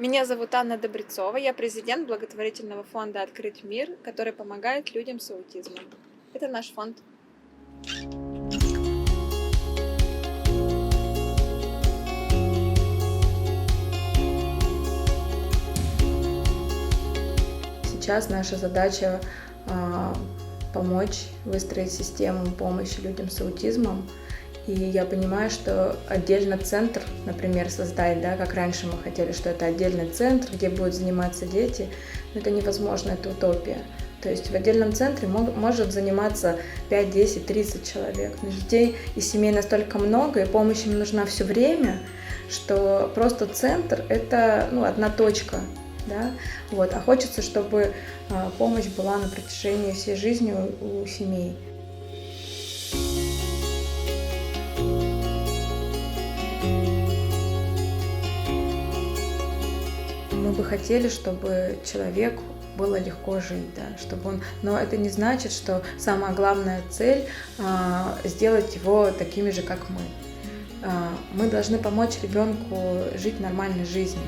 Меня зовут Анна Добрецова, я президент благотворительного фонда «Открыть мир», который помогает людям с аутизмом. Это наш фонд. Сейчас наша задача помочь выстроить систему помощи людям с аутизмом. И я понимаю, что отдельно центр, например, создать, да, как раньше мы хотели, что это отдельный центр, где будут заниматься дети, но это невозможно, это утопия. То есть в отдельном центре может заниматься 5, 10, 30 человек. Но детей и семей настолько много, и помощь им нужна все время, что просто центр – это одна точка. Да? Вот. А хочется, чтобы помощь была на протяжении всей жизни у семей. Мы бы хотели, чтобы человеку было легко жить, да, чтобы он. Но это не значит, что самая главная цель сделать его такими же, как мы. Мы должны помочь ребенку жить нормальной жизнью.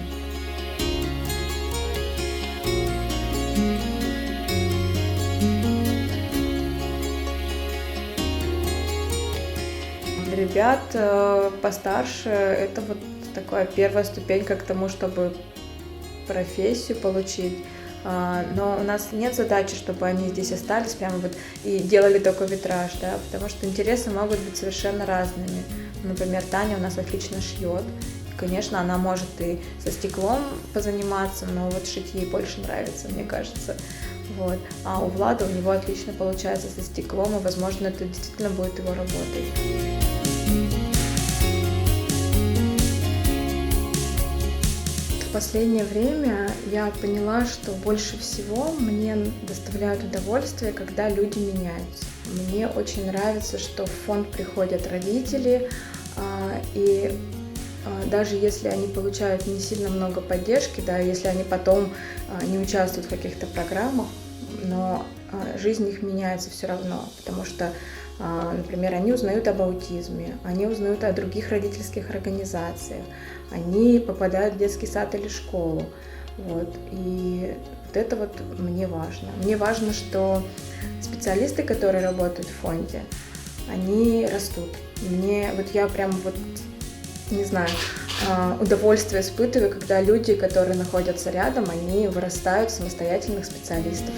Для ребят постарше это вот такая первая ступенька к тому, чтобы профессию получить. Но у нас нет задачи, чтобы они здесь остались прямо вот и делали только витраж, да, потому что интересы могут быть совершенно разными. Например, Таня у нас отлично шьет. Конечно, она может и со стеклом позаниматься, но вот шить ей больше нравится, мне кажется. Вот. А у Влада, у него отлично получается со стеклом, и, возможно, это действительно будет его работой. В последнее время я поняла, что больше всего мне доставляют удовольствие, когда люди меняются. Мне очень нравится, что в фонд приходят родители, и даже если они получают не сильно много поддержки, да, если они потом не участвуют в каких-то программах, но жизнь их меняется все равно, потому что, например, они узнают об аутизме, они узнают о других родительских организациях, они попадают в детский сад или школу. Вот. И вот это вот мне важно. Мне важно, что специалисты, которые работают в фонде, они растут. Я прям не знаю, удовольствие испытываю, когда люди, которые находятся рядом, они вырастают в самостоятельных специалистов.